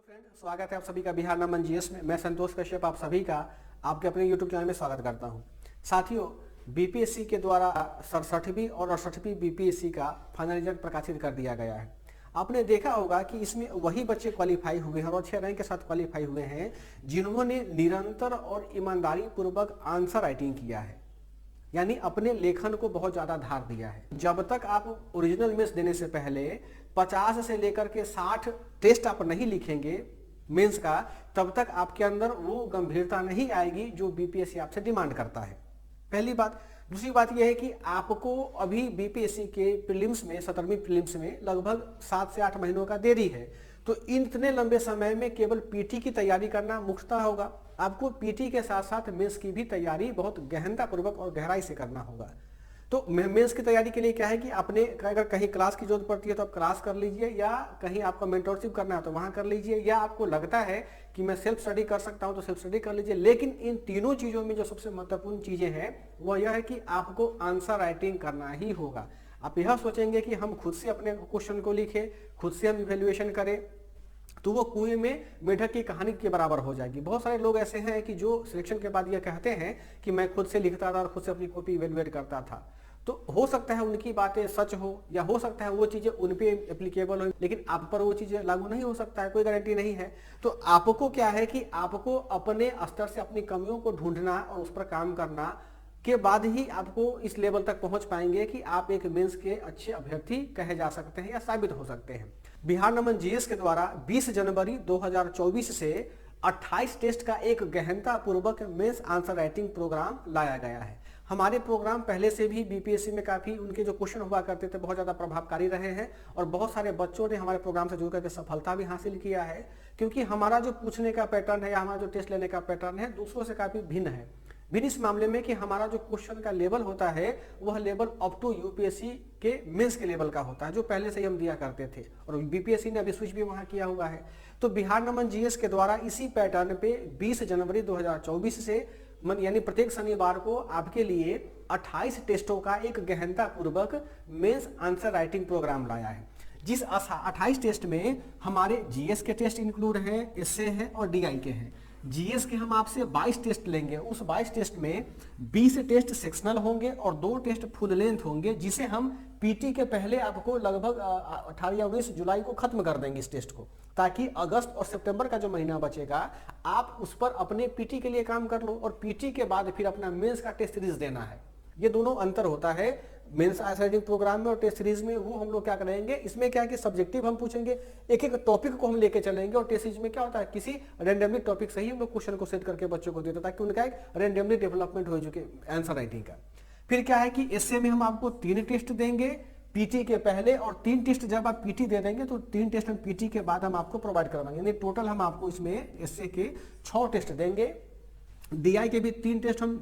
Friend, स्वागत है आप सभी का बिहार नमन जीएस में। मैं संतोष कश्यप आप सभी का आपके अपने यूट्यूब चैनल में स्वागत करता हूं। साथियों, बीपीएससी के द्वारा 67वीं और 68वीं बीपीएससी का फाइनल रिजल्ट प्रकाशित कर दिया गया है। आपने देखा होगा कि इसमें वही बच्चे क्वालिफाई हुए हैं और अच्छे रैंक के साथ क्वालिफाई हुए हैं जिन्होंने निरंतर और ईमानदारी पूर्वक आंसर राइटिंग किया है, यानी अपने लेखन को बहुत ज्यादा धार दिया है। जब तक आप ओरिजिनल मेंस देने से पहले 50 से लेकर के 60 टेस्ट आप नहीं लिखेंगे मेंस का, तब तक आपके अंदर वो गंभीरता नहीं आएगी जो बीपीएससी आपसे डिमांड करता है। पहली बात। दूसरी बात यह है कि आपको अभी बीपीएससी के प्रीलिम्स में 17वीं प्रीलिम्स में लगभग 7 से 8 महीनों का देरी है, तो इतने लंबे समय में केवल पीटी की तैयारी करना मुख्यतः होगा। आपको पीटी के साथ साथ मेंस की भी तैयारी बहुत गहनता पूर्वक और गहराई से करना होगा। तो मेंस की तैयारी के लिए क्या है कि आपने अगर कहीं क्लास की जरूरत पड़ती है तो आप क्लास कर लीजिए, या कहीं आपको मेंटरशिप करना है तो वहां कर लीजिए, या आपको लगता है कि मैं सेल्फ स्टडी कर सकता हूं तो सेल्फ स्टडी कर लीजिए। लेकिन इन तीनों चीजों में जो सबसे महत्वपूर्ण चीजें हैं वह यह है कि आपको आंसर राइटिंग करना ही होगा। आप यह सोचेंगे कि हम खुद से अपने क्वेश्चन को लिखें, खुद से हम इवेल्युएशन करें, तो वो कुएं में मेढक की कहानी के बराबर हो जाएगी। बहुत सारे लोग ऐसे हैं कि जो सिलेक्शन के बाद ये कहते हैं कि मैं खुद से लिखता था और खुद से अपनी कॉपी इवेल्युएट करता था। तो हो सकता है उनकी बातें सच हो, या हो सकता है वो चीजें उन पे एप्लीकेबल हो, लेकिन आप पर वो चीजें लागू नहीं हो सकता है, कोई गारंटी नहीं है। तो आपको क्या है कि आपको अपने स्तर से अपनी कमियों को ढूंढना और उस पर काम करना के बाद ही आपको इस लेवल तक पहुंच पाएंगे कि आप एक मेंस के अच्छे अभ्यर्थी कहे जा सकते हैं या साबित हो सकते हैं। बिहार नमन जीएस के द्वारा 20 जनवरी 2024 से 28 टेस्ट का एक गहनता पूर्वक मेंस आंसर राइटिंग प्रोग्राम लाया गया है। हमारे प्रोग्राम पहले से भी बीपीएससी में काफी उनके जो क्वेश्चन हुआ करते थे बहुत ज्यादा प्रभावकारी रहे हैं, और बहुत सारे बच्चों ने हमारे प्रोग्राम से जुड़ करके सफलता भी हासिल किया है, क्योंकि हमारा जो पूछने का पैटर्न है या हमारा जो टेस्ट लेने का पैटर्न है दूसरों से काफी भिन्न है। भिन्न इस मामले में कि हमारा जो क्वेश्चन का लेवल होता है वह लेवल अप टू यूपीएससी के मेंस के लेवल का होता है, जो पहले से ही हम दिया करते थे, और बीपीएससी ने अभी स्विच भी वहां किया हुआ है। तो बिहार नमन जीएस के द्वारा इसी पैटर्न पे 20 जनवरी 2024 से यानी प्रत्येक शनिवार को आपके लिए 28 टेस्टों का एक गहनता पूर्वक मेंस आंसर राइटिंग प्रोग्राम लाया है। जिस 28 टेस्ट में हमारे जीएस के टेस्ट इंक्लूड हैं, एसए हैं और डीआई के हैं। जीएस के हम आपसे 22 टेस्ट लेंगे। उस 22 टेस्ट में 20 टेस्ट सेक्शनल होंगे और 2 टेस्ट फुल लेंथ होंगे, जिसे हम पीटी के पहले आपको लगभग 18 या 19 जुलाई को खत्म कर देंगे इस टेस्ट को, ताकि अगस्त और सितंबर का जो महीना बचेगा आप उस पर अपने पीटी के लिए काम कर लो, और पीटी के बाद फिर अपना मेंस का टेस्ट सीरीज देना है। ये दोनों अंतर होता है मेंस आंसर राइटिंग प्रोग्राम में और टेस्ट सीरीज में। वो हम लोग क्या करेंगे, इसमें क्या है कि सब्जेक्टिव हम पूछेंगे, एक एक टॉपिक को हम लेके चलेंगे, और टेस्ट सीरीज में क्या होता है किसी रैंडमली टॉपिक से ही हम लोग क्वेश्चन को सेट करके बच्चों को देते हैं, ताकि उनका एक रैंडमली डेवलपमेंट हो चुके आंसर राइटिंग का। फिर क्या है कि एसए में हम आपको 3 टेस्ट देंगे पीटी के पहले, और 3 टेस्ट जब आप पीटी दे देंगे तो 3 टेस्ट हम पीटी के बाद हम आपको प्रोवाइड करवाएंगे, यानी टोटल हम आपको इसमें एसए के 6 टेस्ट देंगे। डीआई के भी 3 टेस्ट हम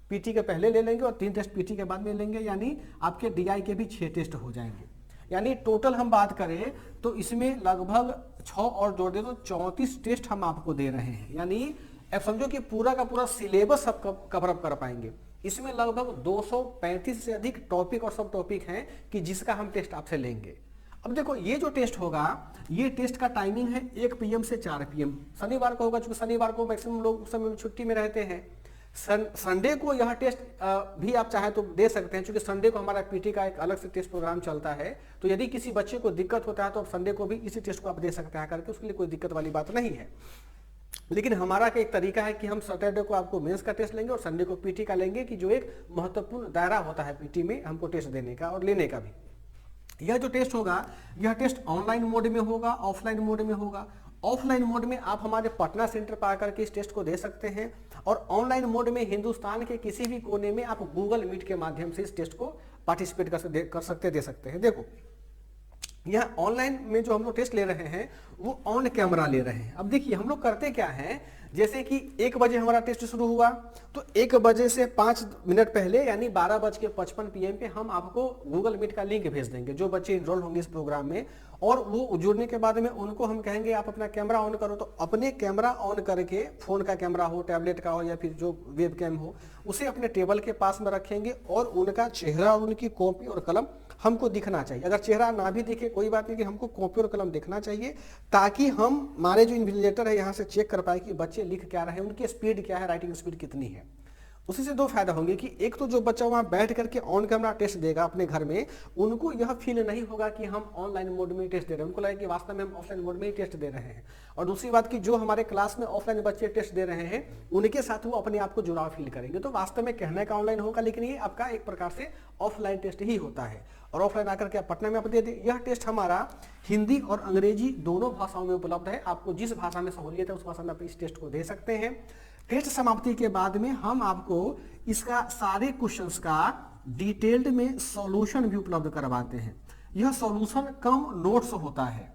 पीटी के पहले ले लेंगे और 3 टेस्ट पीटी के बाद में लेंगे, यानी आपके डीआई के भी 6 टेस्ट हो जाएंगे। यानी टोटल हम बात करें तो इसमें लगभग 6 और जोड़ दे तो 34 टेस्ट हम आपको दे रहे हैं, यानी अब समझो कि पूरा का पूरा सिलेबस सब कवर अप कर पाएंगे। इसमें लगभग 235 से अधिक टॉपिक और सब टॉपिक हैं कि जिसका हम टेस्ट आपसे लेंगे। अब देखो, ये जो टेस्ट होगा, ये टेस्ट का टाइमिंग है 1 PM से 4 PM शनिवार को होगा, क्योंकि शनिवार को मैक्सिमम लोग उस समय छुट्टी में रहते हैं। संडे को यह टेस्ट भी आप चाहे तो दे सकते हैं, क्योंकि संडे को हमारा पीटी का एक अलग से टेस्ट प्रोग्राम चलता है। तो यदि किसी बच्चे को दिक्कत होता है तो संडे को भी इसी टेस्ट को आप दे सकते हैं करके, उसके लिए कोई दिक्कत वाली बात नहीं है। लेकिन हमारा एक तरीका है कि हम सैटरडे को आपको मेंस का टेस्ट लेंगे और संडे को पीटी का लेंगे, कि जो एक महत्वपूर्ण दायरा होता है पीटी में हमको टेस्ट देने का और लेने का भी। यह जो टेस्ट होगा, यह टेस्ट ऑनलाइन मोड में होगा, ऑफलाइन मोड में होगा। ऑफलाइन मोड में आप हमारे पटना सेंटर पर आकर के इस टेस्ट को दे सकते हैं, और ऑनलाइन मोड में हिंदुस्तान के किसी भी कोने में आप गूगल मीट के माध्यम से इस टेस्ट को पार्टिसिपेट दे सकते हैं। देखो, यह ऑनलाइन में जो हम लोग टेस्ट ले रहे हैं वो ऑन कैमरा ले रहे हैं। अब देखिए हम लोग करते क्या हैं, जैसे कि 1 बजे हमारा टेस्ट शुरू हुआ, तो 1 बजे से 5 मिनट पहले यानी 12:55 PM पे हम आपको गूगल मीट का लिंक भेज देंगे, जो बच्चे इनरोल होंगे इस प्रोग्राम में। और वो जुड़ने के बाद में उनको हम कहेंगे आप अपना कैमरा ऑन करो, तो अपने कैमरा ऑन करके, फोन का कैमरा हो, टैबलेट का हो, या फिर जो वेब कैम हो, उसे अपने टेबल के पास में रखेंगे और उनका चेहरा और उनकी कॉपी और कलम हमको दिखना चाहिए। अगर चेहरा ना भी दिखे कोई बात नहीं, कि हमको कॉपी और कलम दिखना चाहिए, ताकि हम हमारे जो इन्विजिलेटर है यहाँ से चेक कर पाए कि बच्चे लिख क्या रहे हैं, उनकी स्पीड क्या है, राइटिंग स्पीड कितनी है। उसी से दो फायदा होंगे कि एक तो जो बच्चा वहाँ बैठ करके ऑन कैमरा टेस्ट देगा अपने घर में, उनको यह फील नहीं होगा कि हम ऑनलाइन मोड में टेस्ट दे रहे हैं, उनको लगेगा कि वास्तव में हम ऑफलाइन मोड में ही टेस्ट दे रहे हैं। और दूसरी बात कि जो हमारे क्लास में ऑफलाइन बच्चे टेस्ट दे रहे हैं, उनके साथ वो अपने आप को जुड़ाव फील करेंगे। तो वास्तव में कहने का ऑनलाइन होगा, लेकिन ये आपका एक प्रकार से ऑफलाइन टेस्ट ही होता है। और ऑफलाइन आकर के आप पटना में आप दे दें। यह टेस्ट हमारा हिंदी और अंग्रेजी दोनों भाषाओं में उपलब्ध है। आपको जिस भाषा में सहूलियत है उस भाषा में आप इस टेस्ट को दे सकते हैं। टेस्ट समाप्ति के बाद में हम आपको इसका सारे क्वेश्चंस का डिटेल्ड में सॉल्यूशन भी उपलब्ध करवाते हैं। यह सॉल्यूशन कम नोट्स होता है,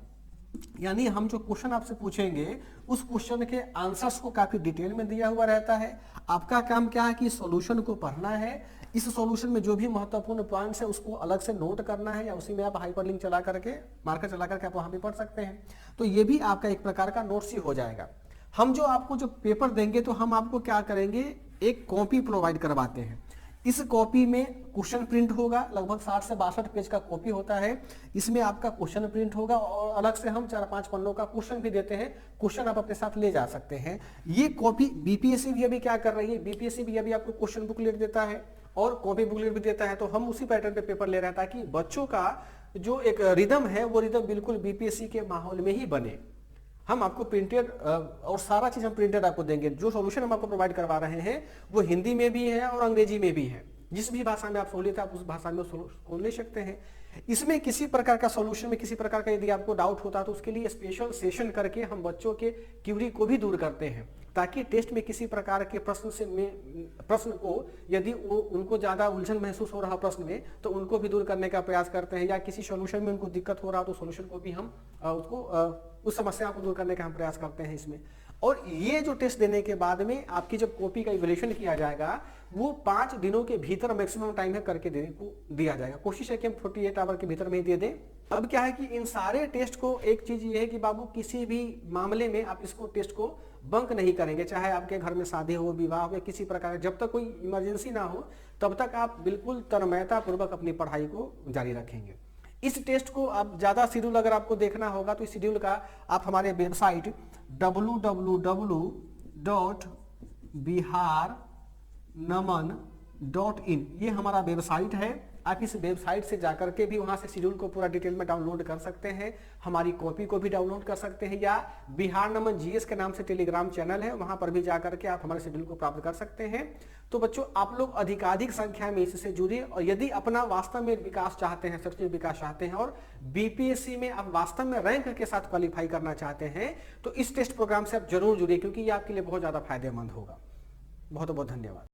यानी हम जो क्वेश्चन आपसे पूछेंगे उस क्वेश्चन के आंसर्स को काफी डिटेल में दिया हुआ रहता है। आपका काम क्या है कि सॉल्यूशन को पढ़ना है, इस सॉल्यूशन में जो भी महत्वपूर्ण पॉइंट्स है उसको अलग से नोट करना है, या उसी में आप हाइपरलिंक चला करके मार्कर चला करके आप वहां भी पढ़ सकते हैं। तो ये भी आपका एक प्रकार का नोट्स ही हो जाएगा। हम जो आपको जो पेपर देंगे तो हम आपको क्या करेंगे, एक कॉपी प्रोवाइड करवाते हैं। इस कॉपी में क्वेश्चन प्रिंट होगा, लगभग 60 से 62 पेज का कॉपी होता है। इसमें आपका क्वेश्चन प्रिंट होगा और अलग से हम 4-5 पन्नों का क्वेश्चन भी देते हैं। क्वेश्चन आप अपने साथ ले जा सकते हैं। ये कॉपी बीपीएससी भी अभी क्या कर रही है, बीपीएससी भी अभी आपको क्वेश्चन बुकलेट देता है और कॉपी बुकलेट भी देता है। तो हम उसी पैटर्न पे पेपर ले रहे हैं ताकि बच्चों का जो एक रिदम है वो रिदम बिल्कुल बीपीएससी के माहौल में ही बने। हम आपको प्रिंटेड और सारा चीज हम प्रिंटेड आपको देंगे। जो सॉल्यूशन हम आपको प्रोवाइड करवा रहे हैं वो हिंदी में भी है और अंग्रेजी में भी है। जिस भी भाषा में आप सहूलियत है आप उस भाषा में उसको ले सकते हैं। इसमें किसी प्रकार का सॉल्यूशन में किसी प्रकार का यदि आपको डाउट होता है तो उसके लिए स्पेशल सेशन करके हम बच्चों के क्यूरी को भी दूर करते हैं, ताकि टेस्ट में किसी प्रकार के प्रश्न को यदि उनको ज्यादा उलझन महसूस हो रहा प्रश्न में तो उनको भी दूर करने का प्रयास करते हैं, या किसी सॉल्यूशन में उनको दिक्कत हो रहा तो सॉल्यूशन को भी हम उसको उस समस्या को दूर करने का हम प्रयास करते हैं इसमें। और ये जो टेस्ट देने के बाद में आपकी जब कॉपी का इवैल्यूएशन किया जाएगा वो 5 दिनों के भीतर मैक्सिमम टाइम है करके दिया जाएगा। कोशिश है कि हम 48 आवर के भीतर में ही दे दें। अब क्या है कि इन सारे टेस्ट को एक चीज ये है कि बाबू किसी भी मामले में आप इसको टेस्ट को बंक नहीं करेंगे, चाहे आपके घर में शादी हो, विवाह हो या किसी प्रकार, जब तक कोई इमरजेंसी ना हो तब तक आप बिल्कुल तन्मयता पूर्वक अपनी पढ़ाई को जारी रखेंगे। इस टेस्ट को आप ज्यादा शेड्यूल अगर आपको देखना होगा तो इस शेड्यूल का आप हमारे वेबसाइट www.biharnaman.in ये हमारा वेबसाइट है। आप इस वेबसाइट से जाकर के भी वहां से शेड्यूल को पूरा डिटेल में डाउनलोड कर सकते हैं, हमारी कॉपी को भी डाउनलोड कर सकते हैं, या बिहार नमन जीएस के नाम से टेलीग्राम चैनल है वहां पर भी जाकर के आप हमारे शेड्यूल को प्राप्त कर सकते हैं। तो बच्चों आप लोग अधिकाधिक संख्या में इससे जुड़िए, और यदि अपना वास्तव में विकास चाहते हैं, शैक्षणिक विकास चाहते हैं और बीपीएससी में आप वास्तव में रैंक के साथ क्वालिफाई करना चाहते हैं तो इस टेस्ट प्रोग्राम से आप जरूर जुड़िए, क्योंकि ये आपके लिए बहुत ज्यादा फायदेमंद होगा। बहुत बहुत धन्यवाद।